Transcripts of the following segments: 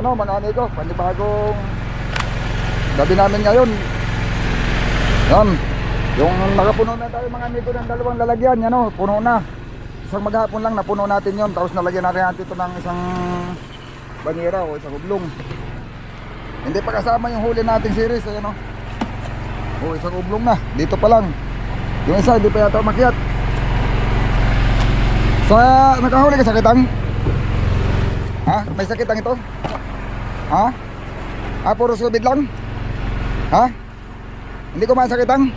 ano mga amigo, panibagong gabi namin ngayon. Yan, yung nakapuno na tayo mga amigo ng dalawang lalagyan, yan o, puno na. Isang maghapon lang napuno natin yon, tapos nalagyan natin ito ng isang banyera o isang ublong. Hindi pa kasama yung huli nating series, ayan o. O, isang ublong na, dito pa lang. Yung isa hindi pa yata umakyat. So, nakahuli ka sakitang? Ha? May sakitang ito? Ha? Puro subid lang? Ha? Hindi kumain sakitang?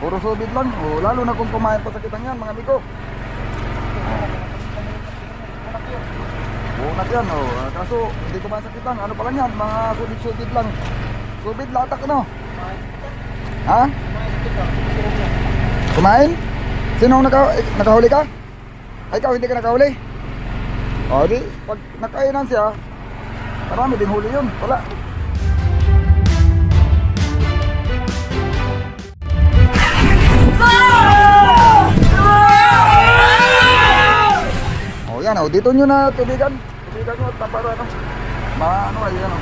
Puro subid lang. O, lalo na kung kumain pa sakitang yan mga amigo. Bunat yan o. Kaso hindi kumain sakitang. Ano pa lang yan? Mga subid-subid lang. Subid latak ano? Ha? Kumain? Sino nakahuli ka? Ay, ikaw hindi ka nakahuli? O di, pag nakainan siya, marami din huli yun. Wala. O yan o, dito nyo na tubigan. Tubigan nyo at para ano. Ano ay yan o.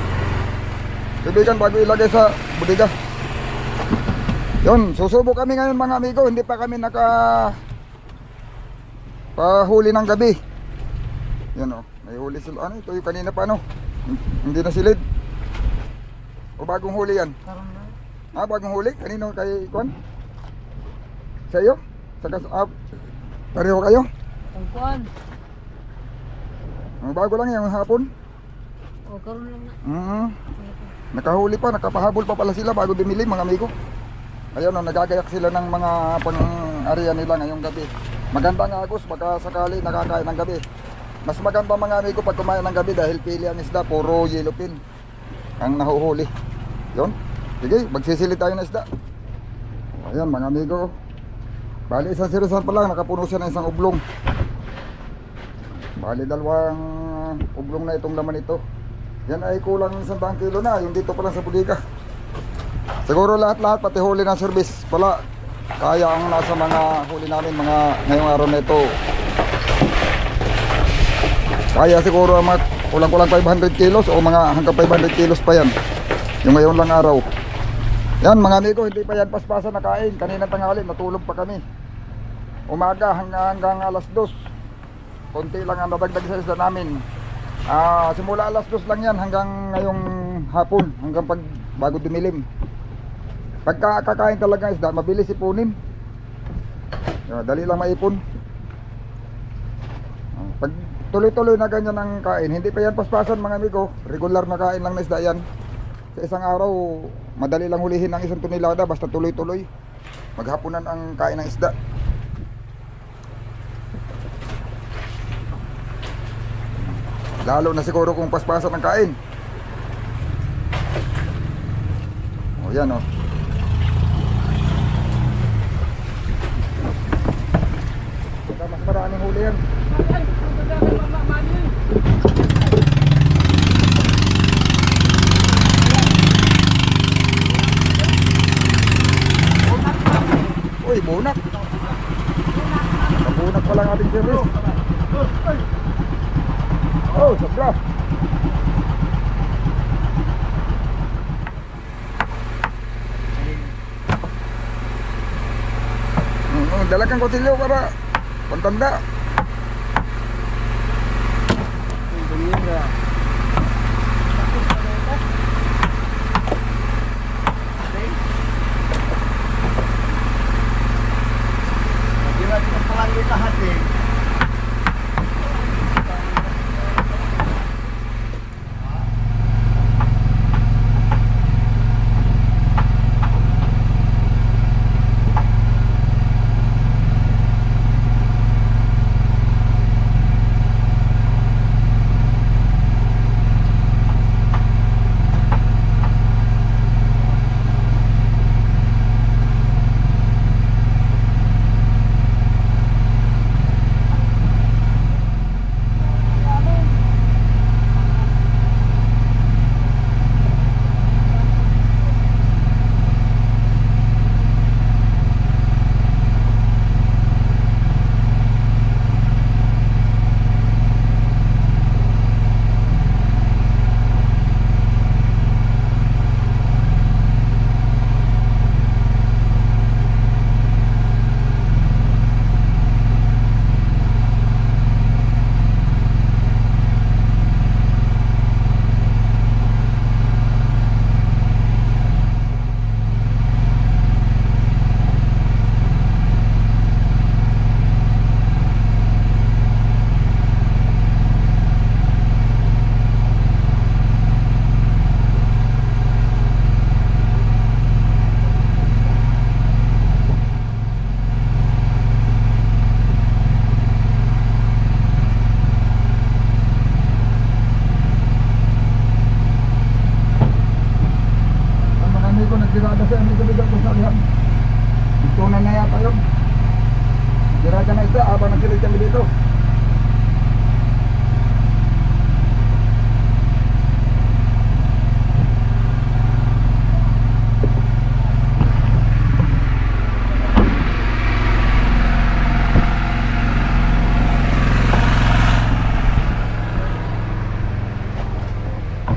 Tubigan bago ilagay sa budiga. Yun, susubo kami ngayon mga amigo. Hindi pa kami pahuli ng gabi. Yan o, may huli sila. Ano ito yung kanina pa ano. Hindi na silid. O bagong huli yan? Bagong huli? Kanino kay Kwan? Sa iyo? Pareho kayo? Ang Kwan. Bago lang yung hapon? O, karoon lang na. Nakahuli pa, nakapahabol pa pala sila bago dumili mga amigo. Ayun o, nagagayak sila ng mga pang-area nila ngayong gabi. Maganda nga Agos, baka sakali nakakain ng gabi. Mas maganda mga amigo pag kumain ng gabi dahil pili ang isda, puro yellowfin ang nahuhuli. Yun, sige, magsisilid tayo ng isda. Ayan mga amigo. Bali isang sirisan pa lang, nakapuno siya ng isang ublong. Bali dalawang ublong na itong laman ito. Yan ay kulang 100 kilo na, yung dito pa lang sa budiga. Siguro lahat-lahat pati huli ng service pala kaya ang nasa mga huli namin mga ngayong araw na ito. Kaya siguro ang kulang-kulang 500 kilos o mga hanggang 500 kilos pa yan yung ngayon lang araw. Yan mga amigo, hindi pa yan paspasan na kain. Kanina tanghali natulog pa kami. Umaga hanggang alas 2. Konti lang ang nadagdag sa isda namin. Simula alas 2 lang yan hanggang ngayong hapon, hanggang bago dumilim. Pagka kakain talaga isda, mabilis ipunin. Dali lang maipon. Pag tuloy-tuloy na ganyan ang kain, hindi pa yan paspasan mga amigo. Regular na kain lang na isda yan. Sa isang araw, madali lang hulihin ng 1 tonelada basta tuloy-tuloy. Maghapunan ang kain ng isda. Lalo na siguro kung paspasan ang kain. O yan o. Mas maraming huli yan. Uy, bunak. Nakabunak pa lang ating service. Oh, sobra. Dalagang kutsilyo para pantanda.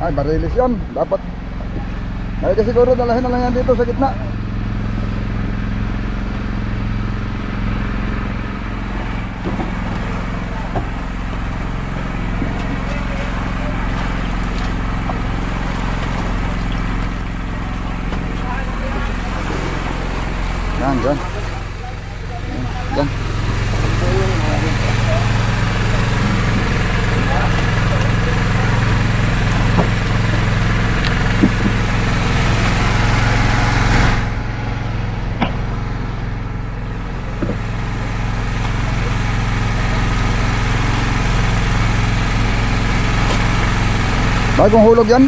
Ay, barilis yan. Dapat. Ay, kasi siguro dalahin na lang yan dito sa gitna. Yan, yan. Yan. Bagong hulog yan.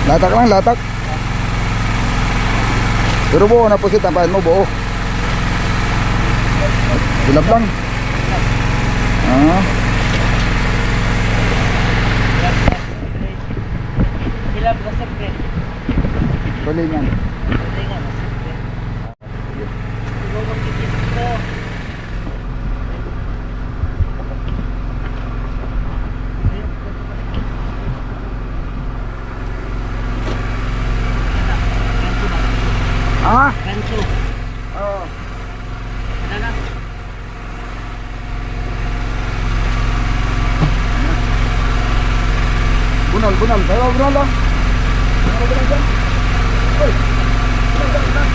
Latak lang, latak. Pero buo na po si tampahan mo, buo. Bilab lang. Hilap na siyempre. Tulingan. Tingnan na siyempre. Siguro magkikita ko. Ah? Kanto. Oo. Ano na? Bunal, bunal. Bayaw, bunal lang. Bunal, bunal dyan. Uy. Bunal, bunal, bunal.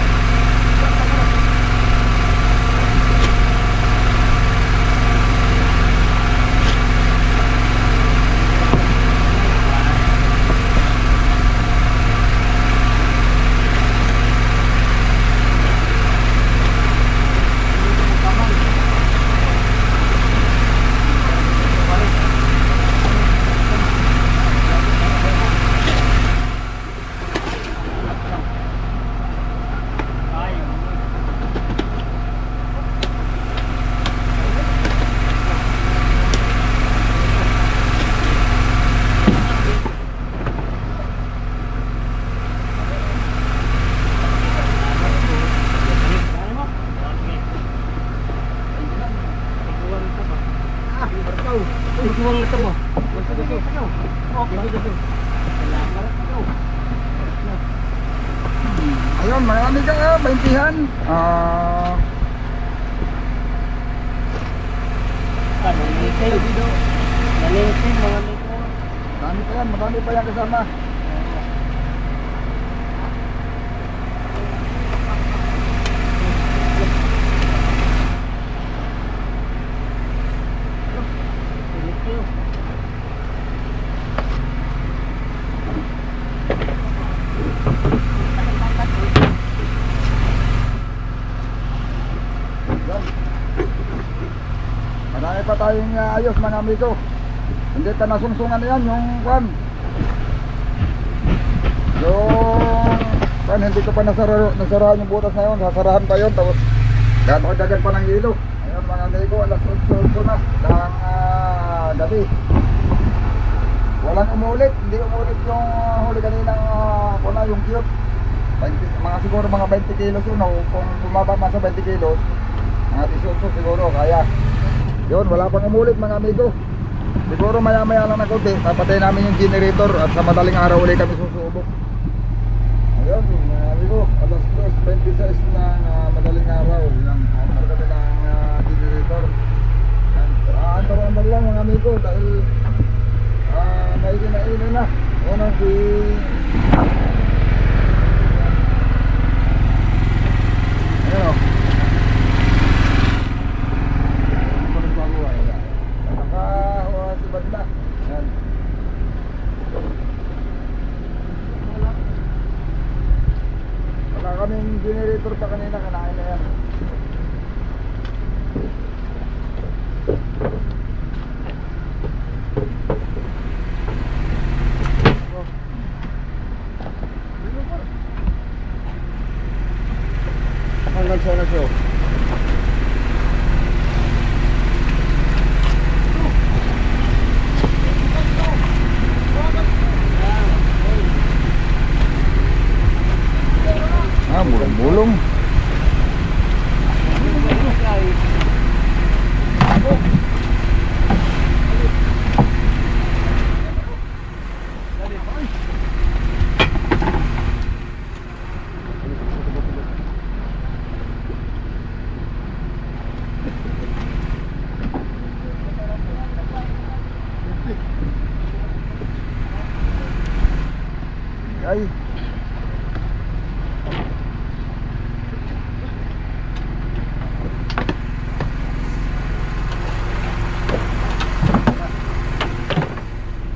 Ikuwang na ito mo. Ayun, marami ka nga, 20-han. Nalingkin mga nito. Marami pa yan kasama. Marami pa tayong ayos mga amigo. Hindi pa nasungsungan yan yung kwan. Yung hindi ko pa nasarahan yung butas na yun. Sasarahan pa yun. Tapos dagan pa ng ilo. Ayun mga amigo, alas 8 na ng gabi. Walang umulit. Hindi umulit yung huli kaninang kuna yung cute. Siguro mga 20 kilos yun. Kung bumaba man sa 20 kilos, mga 18 siguro kaya. Yun, wala pang umulit mga amigo. Siguro maya lang na konti, papatay namin yung generator at sa madaling araw ulit kami susubok. Ayun mga amigo, alas 2:26 na madaling araw. Yung honor kami ng generator. Antar lang mga amigo dahil mainin na. Unang ayun o. Banda. Yan. Wala kaming generator pa kanina, kanain na yan. Hanggang sana siya. Bulong-bulong. ay.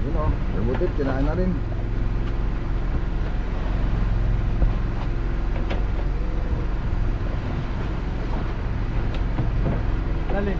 Yun o, nabutit, kinain na rin. Dali.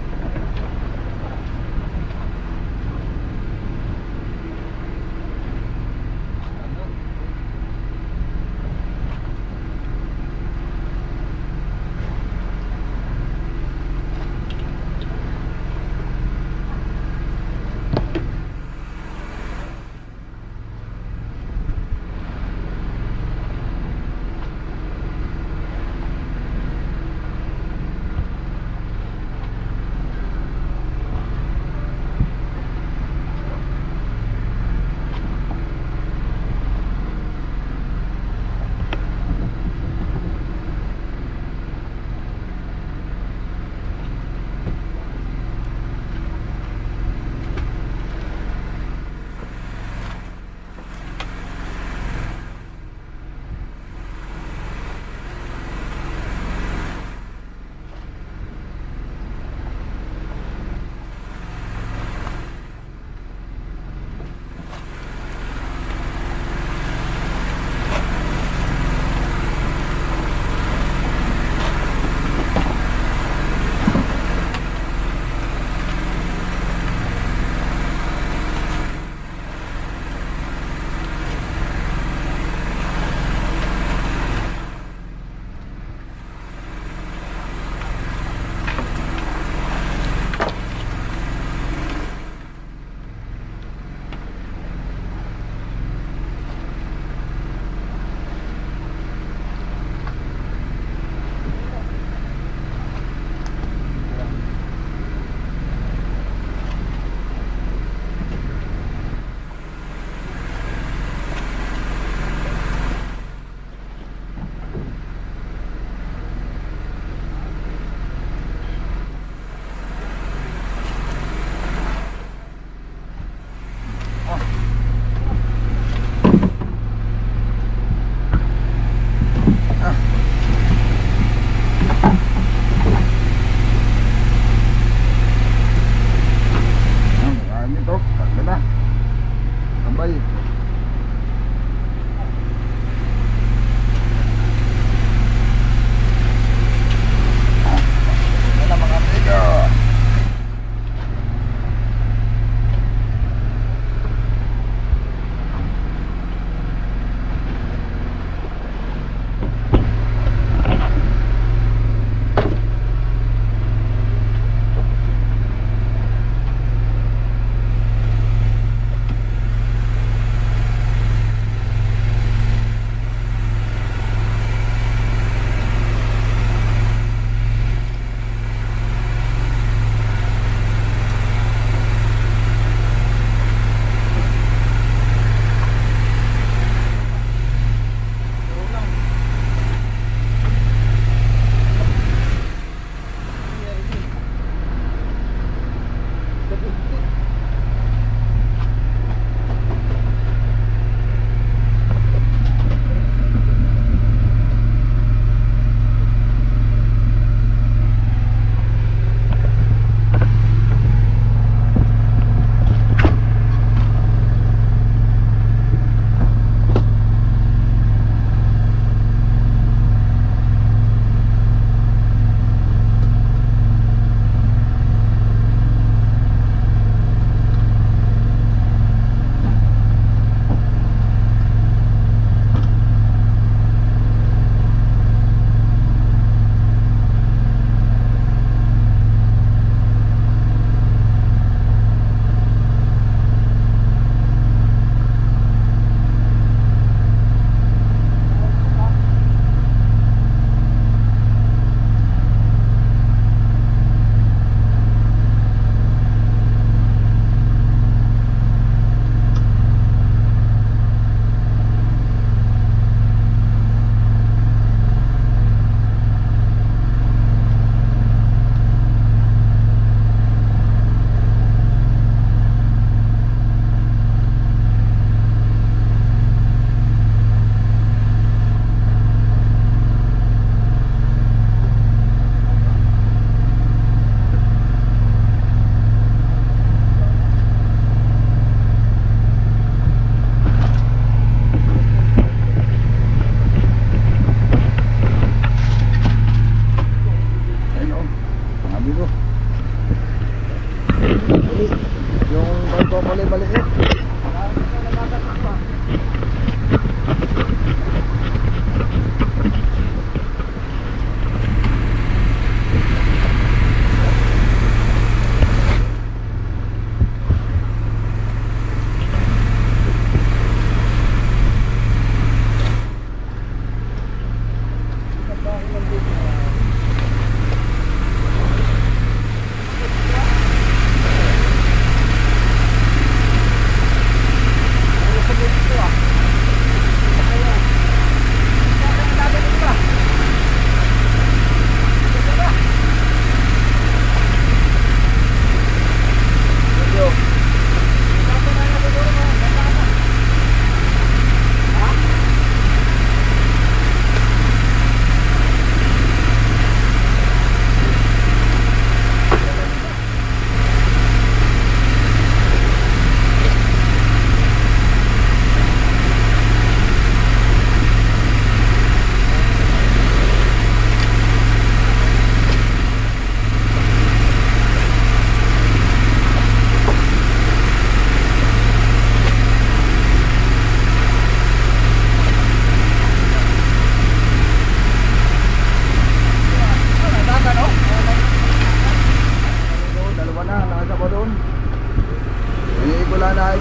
Yung pagpapali maliit.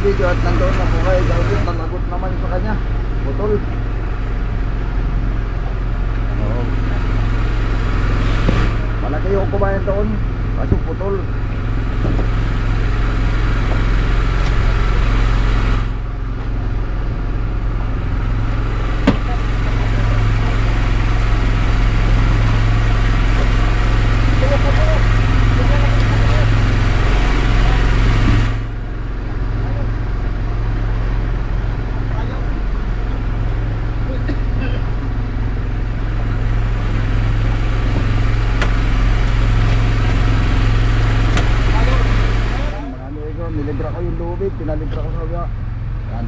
Video at nandoon na po kayo dahil talagot naman sa kanya putol. Malaki yung kumain doon kaso putol. Nilibra ko yung lubid, pinalibra ko sa baba. Yan.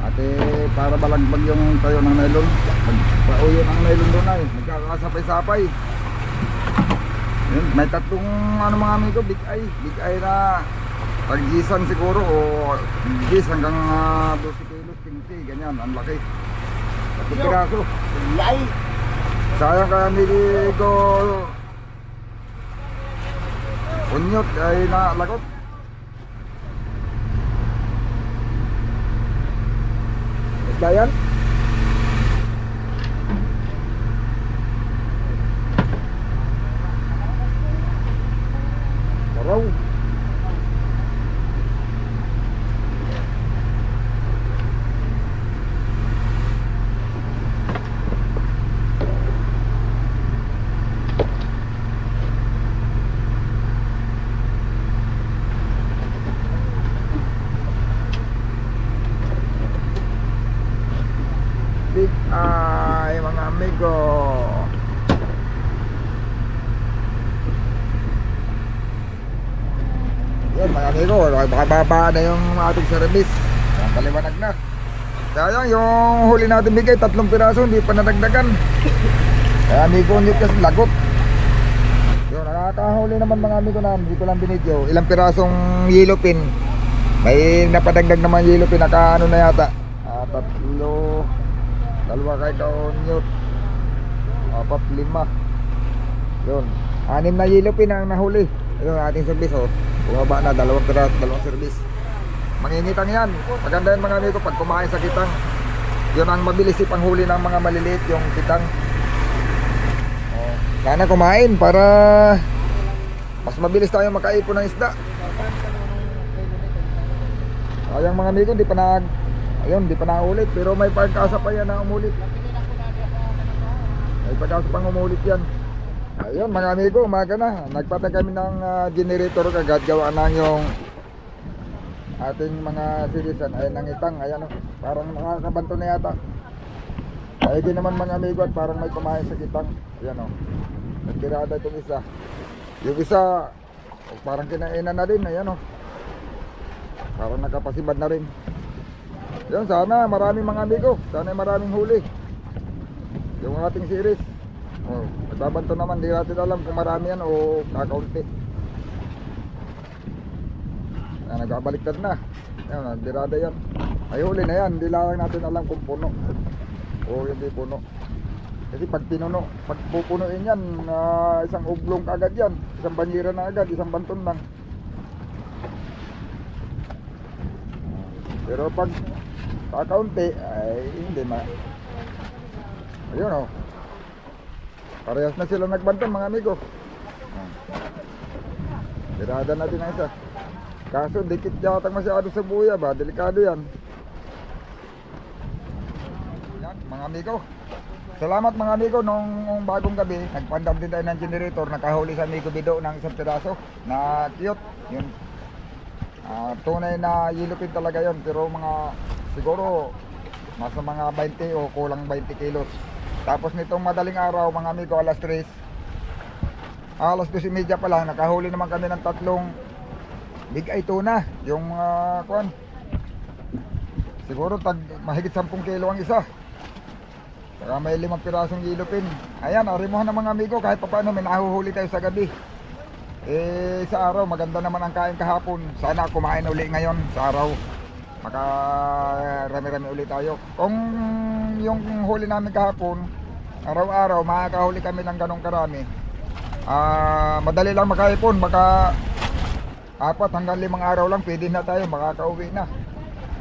Ate, para balagbag yung tayo ng nylon. Pauyo ng nylon doon ay, nagkakasapay-sapay. Yun, may tatlong mga amigo, big eye na tag-gisan siguro o gis hanggang 12 kilos, 15, ganyan, ang laki. Tatlong piraso. Sayang kaya amigo unyot ay nalagot. Bayan. Taraw. Big eye mga amigo. Yan mga amigo, baba na yung ating service. Ang paliwanag na. Sayang yung huli natin bigay, 3 piraso, hindi pa nadagdagan. Kaya amigo, hindi kasi lagot. Yun, nakakahuli naman mga amigo na hindi ko lang binidyo. Ilang pirasong yellow pin. May napadagdag naman yellow pin, naka ano na yata. 3, 2 kay kaunyot, 4, 5. Yun, 6 na yellow pin ang nahuli. Yun ang ating service oh. Bumaba na, 2 service. Manginitang yan. Maganda yan mga amigo pag kumain sa kitang. Yun ang mabilis ipanghuli ng mga maliliit, yung kitang. Oh, sana kumain para mas mabilis tayo makaipon ng isda. Ayang mga amigo, di pa naulit, pero may pagkasa pa yan na umulit. May pagkasa pang umulit yan. Ayun mga amigo, umaga na. Nagpatay kami ng generator kagad. Gawa na yung ating mga sirisan. Ayan ang itang, ayan o. Parang nakakabanto na yata. Ayun din naman mga amigo at parang may kumain sa kitang. Ayan o. Nagtirada itong isa. Yung isa, parang kinainan na din. Ayan o. Parang nakapasibad na rin. Yan, sana maraming mga amigo. Sana maraming huli yung ating series. Oh, nagbabanto naman, di natin alam kung marami yan o kakaunti. nagbabaliktad na. Ayan, nagdirada yan. Ay huli na yan, hindi lang natin alam kung puno o hindi puno. Kasi pag pinuno, pag pupunuin yan, isang ublong agad yan, isang banyera na agad, isang banton lang. Pero pag kakaunti, ay hindi ma. Ayun o. Parehas na sila nagbanton mga amigo. Dirada natin ang isa. Kaso dikit yata masyado sa buya ba, delikado yan. Yan mga amigo. Salamat mga amigo, nung bagong gabi, nagpandam din tayo ng generator, nakahuli sa amigo Bido ng isang piraso na cute. Yun. Tunay na yilupin talaga yon, pero mga siguro nasa mga 20 o kulang 20 kilos. Tapos nitong madaling araw mga amigo, alas 3, alas 2:30 pa lang, nakahuli naman kami ng 3 big eye tuna. Yung kuan, siguro mahigit 10 kilo ang isa. Saka may 5 pirasong yilupin. Ayan, arimuhan ng mga amigo, kahit pa paano may nahuhuli tayo sa gabi. Sa araw maganda naman ang kain kahapon. Sana kumain uli ngayon sa araw, maka rami-rami ulit tayo. Kung yung huli namin kahapon, araw-araw makakahuli kami ng ganong karami, madali lang makaipon. Baka 4 hanggang 5 araw lang pwede na tayo, makakauwi na.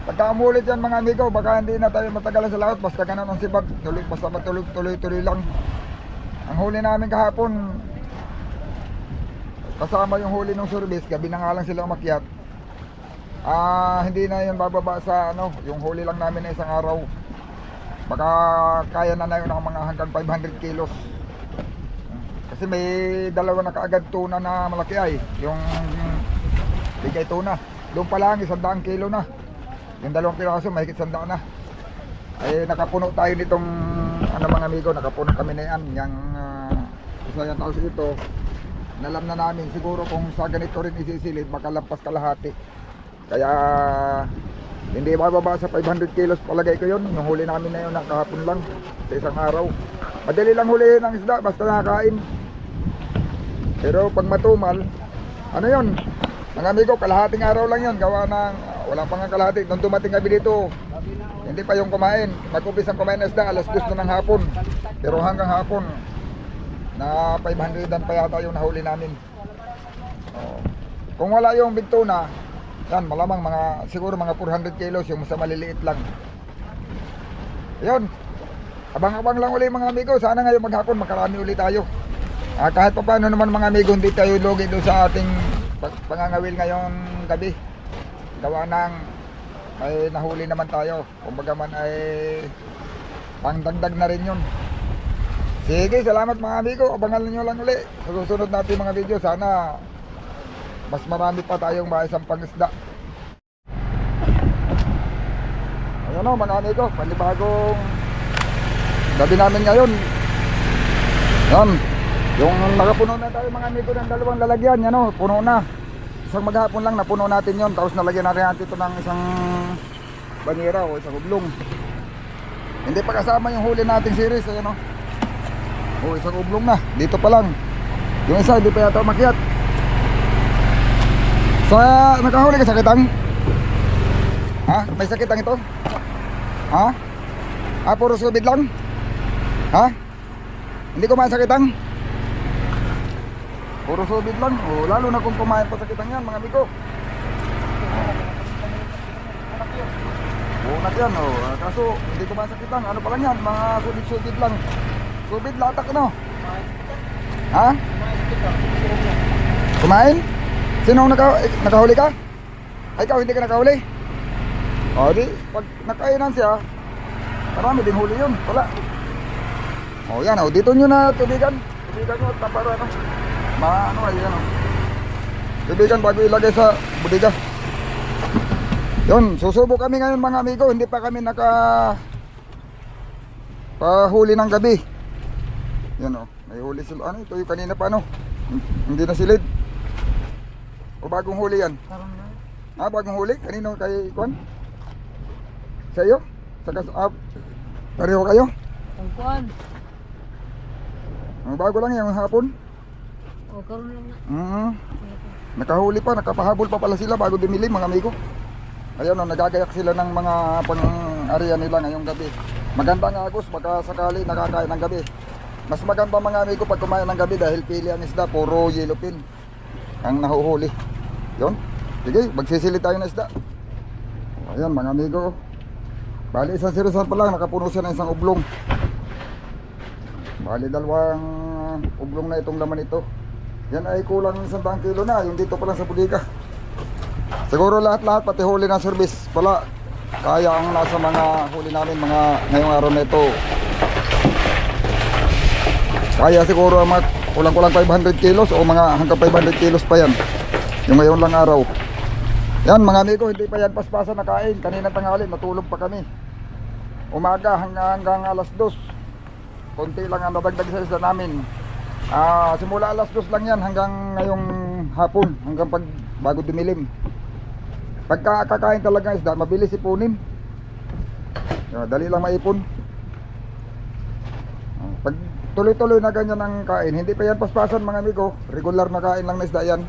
Pagka umulit yan mga amigo, baka hindi na tayo matagalan sa laot. Basta ganun ang sibag, basta tuloy-tuloy lang. Ang huli namin kahapon, kasama yung huli ng service, gabi na nga lang sila umakyat. Hindi na yun bababa sa yung huli lang namin na isang araw. Baka kaya na yun ng mga hanggang 500 kilos. Kasi may dalawa na kaagad tuna na malaki ay. Yung bigay tuna. Doon pa lang 100 kilo na. Yung 2 piraso mahigit 100 na. Ay nakapuno tayo nitong mga amigo, nakapuno kami na yan. Yung isa yan, tapos ito nalam na namin siguro kung sa ganito rin isisilid baka lampas kalahati. Kaya hindi bababa sa 500 kilos palagay ko yun. Yung huli namin na yun kahapon lang sa isang araw. Madali lang hulihin ang isda basta nakakain. Pero pag matumal, yun mga amigo, kalahating araw lang yun. Gawa ng wala pang ang kalahati. Nung dumating kami dito, hindi pa yung kumain. Nag-umpisang kumain na isda alas 2 na ng hapon. Pero hanggang hapon na 500 pa yata yung nahuli namin. Kung wala yung big tuna, yan malamang siguro mga 400 kilos yung sa maliliit lang. Yun, abang-abang lang ulit mga amigo. Sana ngayon maghapon makarami ulit tayo. Kahit pa paano naman mga amigo, hindi tayo lugi doon sa ating pangangawil ngayong gabi. Gawa ng may nahuli naman tayo. Kumbaga man ay pangdagdag na rin yun. Sige, salamat mga amigo. Abangan nyo lang ulit sa susunod natin mga video. Sana mas marami pa tayong maisang pangisda. Ayan o mga amigo, panibagong gabi namin ngayon. Yan, yung nakapuno na tayo mga amigo ng 2 lalagyan. Yan o, puno na. Isang maghapon lang napuno natin yon. Tapos nalagyan natin ito ng isang banyera o isang ublong. Hindi pa kasama yung huli nating series. Ayan o, isang ublong na. Dito pa lang. Yung isa hindi pa yata umakyat. So, nakahuli ka sakitang? Ha? May sakitang ito? Ha? Puro subid lang? Ha? Hindi kumain sakitang? Puro subid lang. Lalo na kung kumain pa sakitang yan mga amigo. Bunat yan. Kaso hindi kumain sakitang. Ano pa lang yan? Mga subid-subid lang. Subid latak Ha? Kumain? Sino nakahuli ka? Ay ikaw hindi ka nakahuli? Di pag nakainan siya, marami din huli yun. Wala. Yan dito nyo na tubigan. Tubigan nyo at para tubigan bago ilagay sa budiga. Yun, susubo kami ngayon mga amigo. Hindi pa kami pahuli ng gabi. Yan may huli sila. Ito yung kanina pa hindi na silid. O bagong huli yan? Bagong huli? Kanino kay Kwan? Sa iyo? Pareho kayo? Ang kuan. Bago lang yung hapon? Karoon lang na. Nakahuli pa, nakapahabol pa pala sila bago dumilim mga amigo. Ayun, nagagayak sila ng mga pang-area nila ngayong gabi. Maganda nga Agos, baka sakali nakakain ng gabi. Mas maganda mga amigo pag kumain ng gabi dahil pili ang isda, puro yellowfin ang nahuhuli. Yun, sige, magsisili tayo ng isda. Ayan mga amigo. Bali isang sirisan pa lang, nakapuno siya ng isang ublong. Bali dalawang ublong na itong laman ito. Yan ay kulang 100 kilo na, yung dito pa lang sa bodega. Siguro lahat-lahat pati huli ng service pala. Kaya ang nasa mga huli namin mga ngayong araw na ito. Kaya siguro ang kulang-kulang 500 kilos o mga hanggang 500 kilos pa yan. Yung ngayon lang araw. Yan mga amigo, hindi pa yan paspasan na kain. Kanina tanghali, natulog pa kami. Umaga hanggang alas 2. Konti lang ang nadagdag sa isda namin. Simula alas 2 lang yan hanggang ngayong hapon, hanggang bago dumilim. Pagka kakain talaga isda, mabilis ipunin. Dali lang maipon. Pag tuloy-tuloy na ganyan ang kain, hindi pa yan paspasan mga amigo. Regular na kain lang na isda yan.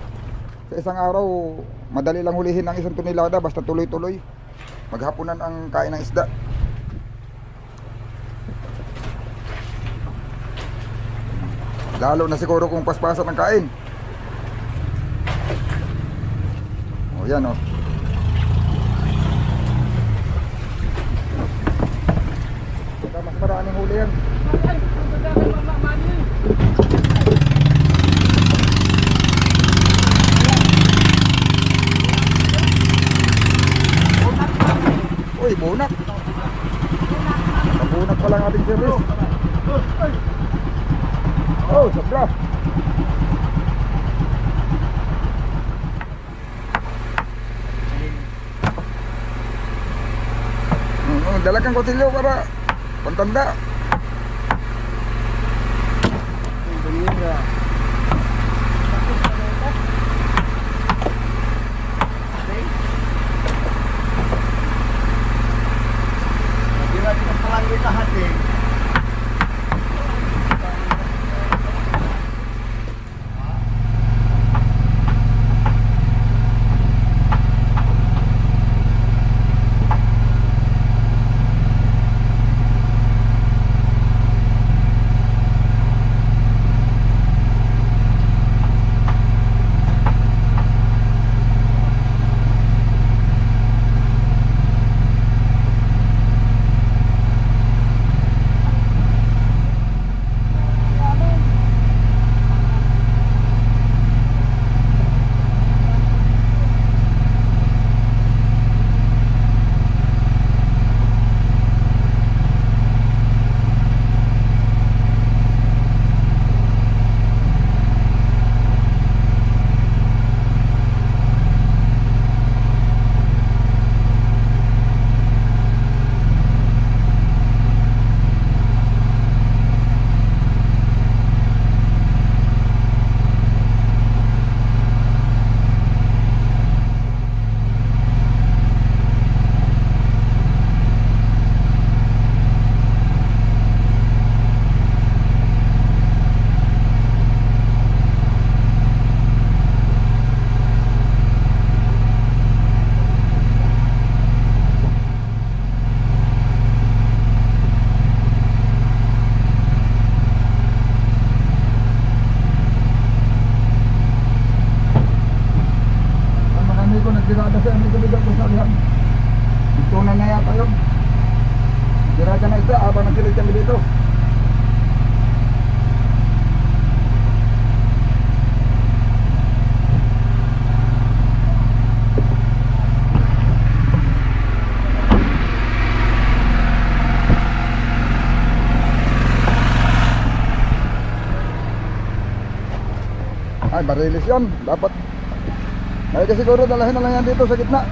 Sa isang araw, madali lang hulihin ang 1 tonelada basta tuloy-tuloy. Maghapunan ang kain ng isda. Lalo na siguro kung paspasan ang kain. O yan o. Mas maraming huli yan. Uy, bunak. Bunak pa lang ating service. Oh, sobra. Dalagang kutsilyo para pantanda. Dirada sa aming kabigang po sa alihan. Ito na yata yun. Dirada na isa habang nagsilit kami dito. Ay, barilis yun. Dapat ay kasi siguro dalahin na lang yan dito sa gitna.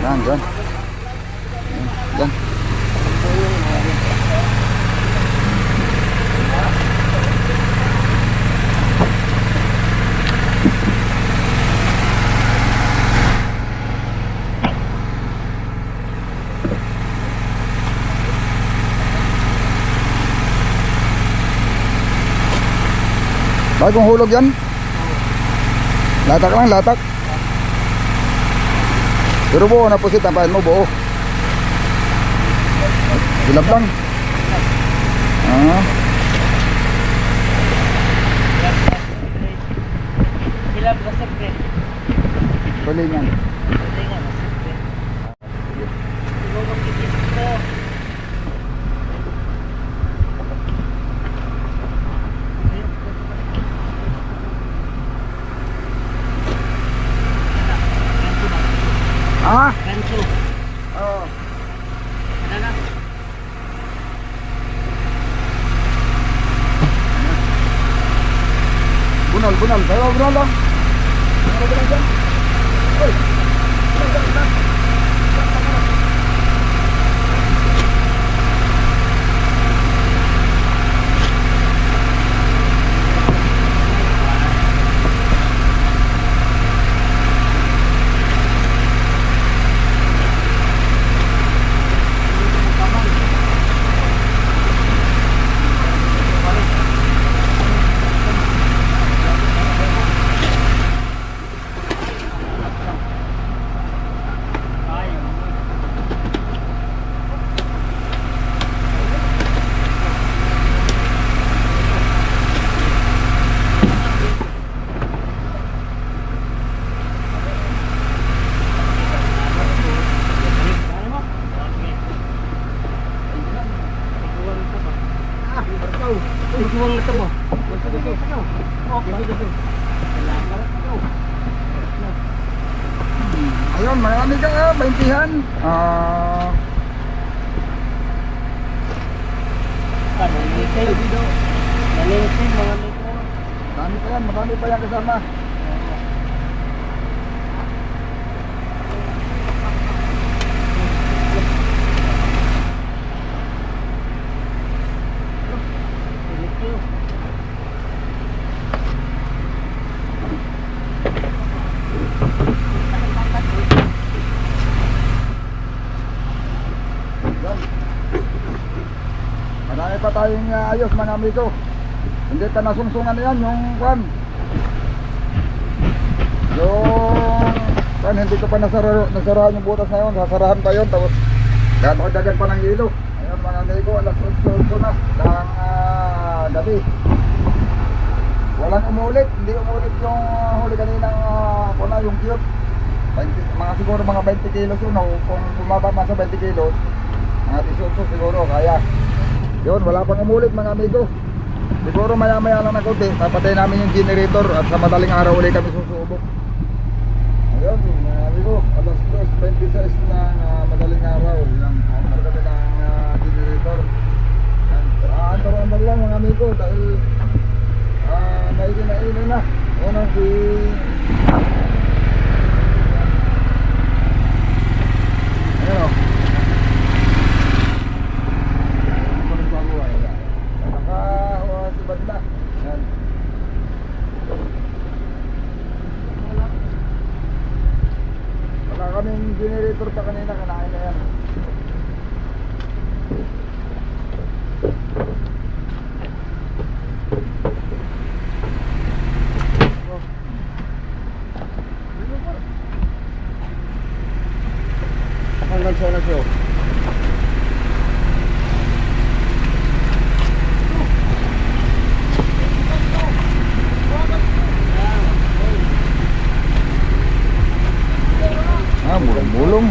Yan, yan. Yan. Bagong hulog yan? Latak lang, latak. Pero buo na pusit, tapain mo buo. Silap lang. Ah, Hilab na siyempre. tulingan. Tulingan na siyempre. Hindi mo magkikita. Ah? Ganso. Oo. Ano na? Bunal, bunal. Tayo, bunal lang. Bunal, bunal dyan. Uy. Bunal, bunal, bunal. Iguang na ito mo. Ayun, marami ka ah, 20-han. Nalingkin mga mikro. Marami pa yan kasama. Yan. Marami pa tayong ayos mga amigo. Hindi pa nasungsungan na yan yung kwan. Yung hindi ko pa nasarahan yung butas na yun. Sasarahan pa yun. Tapos dagan pa ng ilo. Ayun mga amigo, alas 8 na ng gabi. Walang umulit. Hindi umulit yung huli kaninang kuna, yung cute. Siguro mga 20 kilos yun. Kung bumaba man sa 20 kilos, mga 18 siguro kaya. Yun, wala pang umulit mga amigo. Siguro maya lang na konti, papatay namin yung generator at sa madaling araw ulit kami susubok. Ayun, mga amigo, alas 2:26 na madaling araw. Yan, andar kami ng generator. Andar lang mga amigo dahil nainin na. Unang ayun o. Nakahubad na. Yan. Wala kaming generator pa kanina, kanain na yan. Hanggang sa na siyo. Mulong-mulong.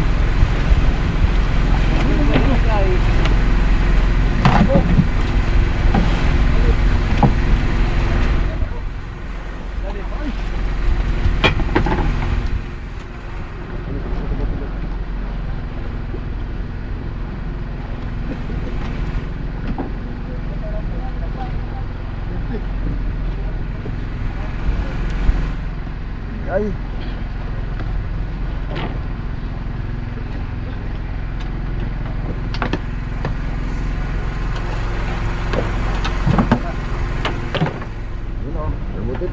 Ay.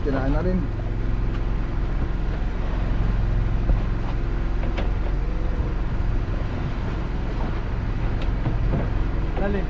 Kinain na rin. Dali.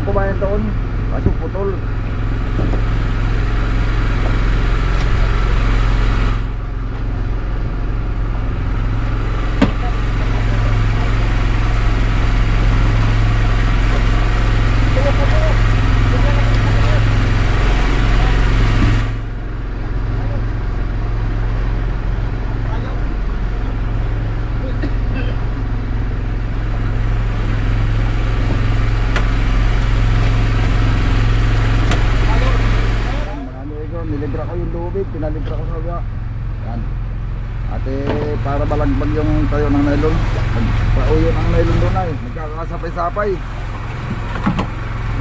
akong kumain doon. Kaso putol. Nilibra ko yung lubid, pinalibra ko sa kaya. Yan. Ate, para balagbag yung tayo ng nylon. Pauyo ng nylon doon ay, nagkakasapay-sapay.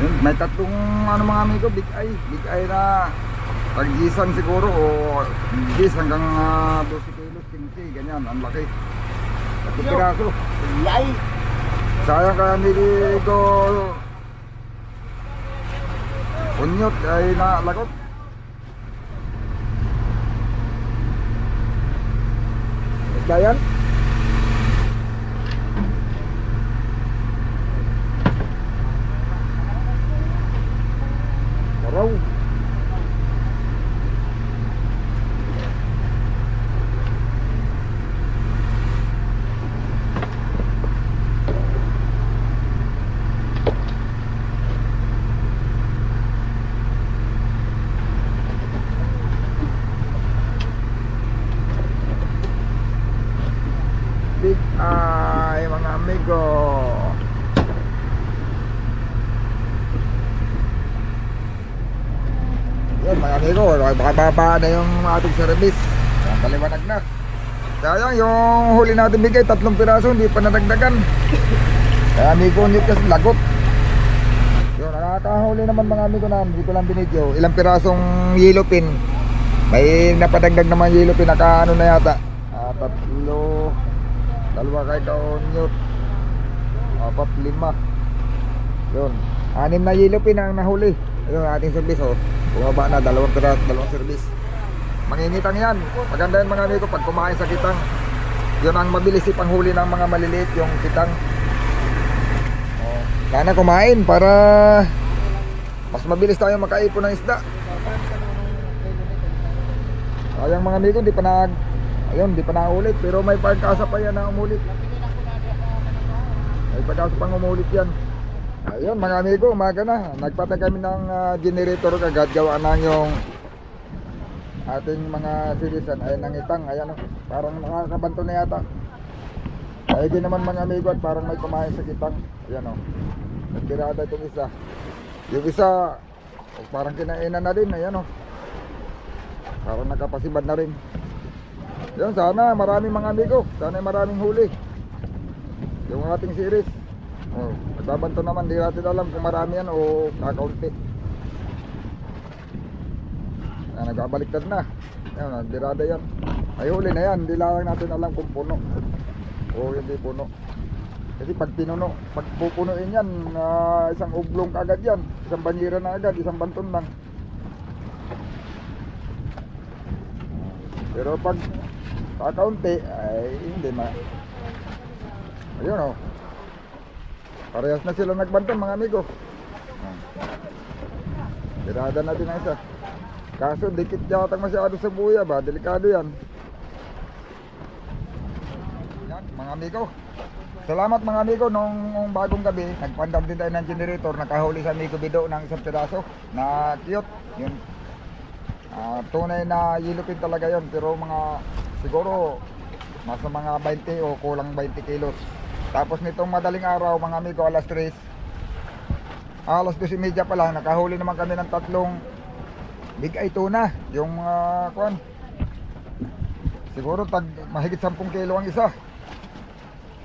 Yun, may tatlong ano mga amigo, big eye na tag-gisan siguro o gis hanggang 12 kilos, 15, ganyan, ang laki. Tatlong piraso. Yay! Sayang kaya niligo unyot ay nalagot. Yan. Araw. Big eye mga amigo. Yan mga amigo, makababa na yung ating service. Yan, paliwanag na. Sayang yung huli natin bigay, 3 piraso, hindi pa nadagdagan. Kaya amigo nyo kasi lagot. Yun, nakakahuli naman mga amigo na hindi ko lang binidyo. Ilang pirasong yellow pin. May napadagdag naman yellow pin, naka ano na yata, 3, 2 kay kaunyot, 4, 5. Yun, 6 na yellow pin ang nahuli. Ayun ating service oh. Bumaba na, 2 service. Manginitang yan. Maganda yan mga amigo pag kumain sa kitang. Yun ang mabilis ipanghuli ng mga maliliit, yung kitang. Oh, sana kumain para mas mabilis tayo makaipon ng isda. Sayang mga amigo, di pa naulit, pero may pagkasa pa yan na umulit. May pagkasa pang umulit yan. Ayun mga amigo, umaga na. Nagpatay kami ng generator kagad. Gawa na yung ating mga silisan. Ayan ang itang, ayan o. Parang nakakabanto na yata. Ayun din naman mga amigo at parang may kumain sa kitang. Ayan o. Nagtirada itong isa. Yung isa, parang kinainan na din. Ayan o. Parang nakapasibad na rin. Yan, sana maraming mga amigo, sana maraming huli yung ating series. Oh, nagbabanto naman, di natin alam kung marami yan o kakaunti. Yan, nagbabaliktad na. Yan, nagdirada yan. Ay huli na yan, di lang natin alam kung puno o hindi puno. Kasi pag pinuno, pag pupunuin yan, isang ublong agad yan, isang banyera na agad, isang banton lang. Pero pag kakaunti ay hindi ayun o, parehas na sila nagbanton mga amigo. Tirada natin ang isa. Kaso dikit yata masyado sa buya ba, delikado yan. Yan mga amigo, salamat mga amigo. Nung bagong gabi nagpandam din tayo ng generator. Nakahuli sa amigo Bido ng isang piraso na cute yun. Tunay na yellow pin talaga yon, pero mga siguro nasa mga 20 o kulang 20 kilos. Tapos nitong madaling araw mga amigo, alas 3, alas 2:30 pa lang, nakahuli naman kami ng 3 big eye tuna. Yung kuan, siguro mahigit 10 kilo ang isa.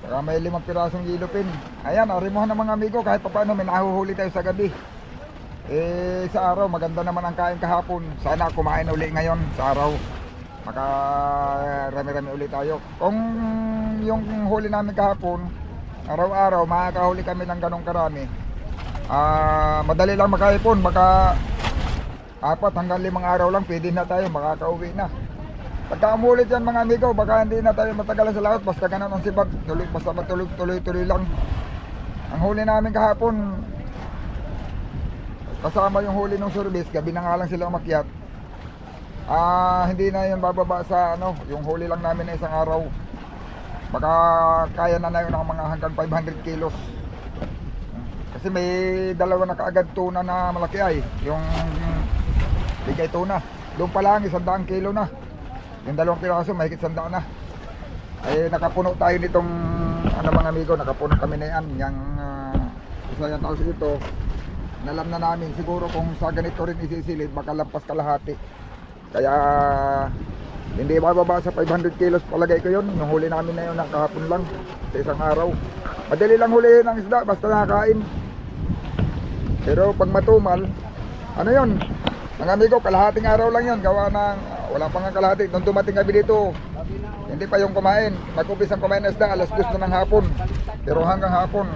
Saka may 5 pirasong yellow pin. Ayan, arimuhan na mga amigo, kahit pa paano may nahuhuli tayo sa gabi. Sa araw maganda naman ang kain kahapon. Sana kumain uli ngayon sa araw, makarami-rami uli tayo. Kung yung huli namin kahapon araw-araw makakahuli kami ng ganong karami, madali lang makaipon. Baka 4 hanggang 5 araw lang pwede na tayo, makakauwi na. Pagka umulit yan mga amigo, baka hindi na tayo matagalan sa laot. Basta ganun ang sibag, basta tuloy-tuloy lang. Ang huli namin kahapon kasama yung huli ng service, gabi na nga lang sila umakyat. Hindi na yun bababa sa ano, yung huli lang namin na isang araw. Baka kaya na yun ng mga hanggang 500 kilos. Kasi may dalawa na kaagad tuna na malaki ay, yung bigay tuna. Doon pa lang 100 kilo na. Yung dalawang piraso mahigit 100 na. Ay nakapuno tayo nitong ano mga amigo, nakapuno kami na yan. Yung isa yan tapos ito. Nalam na namin siguro kung sa ganito rin isisilid baka lampas kalahati. Kaya hindi bababa sa 500 kilos palagay ko yun. Yung huli namin na yun ng kahapon lang sa isang araw. Madali lang hulihin ng isda basta nakakain. Pero pag matumal, ano yun? Mga amigo, kalahating araw lang yun. Gawa ng, wala pang kalahati. Nung dumating kami dito, hindi pa yung kumain. Nag-umpis ang kumain ng isda, alas 2 na ng hapon. Pero hanggang hapon,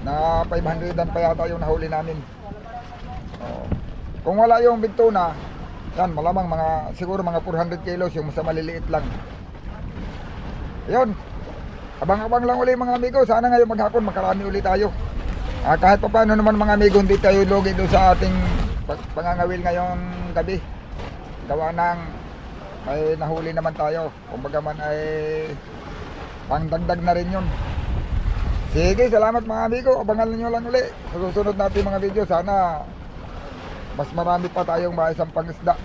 na 500 pa yata yung nahuli namin. Kung wala yung bintuna, yan, malamang siguro mga 400 kilos yung sa maliliit lang. Yun, abang-abang lang ulit mga amigo. Sana ngayon maghapon makarami ulit tayo. Kahit pa paano naman mga amigo, hindi tayo lugi doon sa ating pangangawil ngayong gabi. Gawa ng ay nahuli naman tayo. Kumbaga man ay pangdagdag na rin yun. Sige, salamat mga amigo. Abangan nyo lang ulit sa susunod natin mga video. Sana mas marami pa tayong maisang pangisda.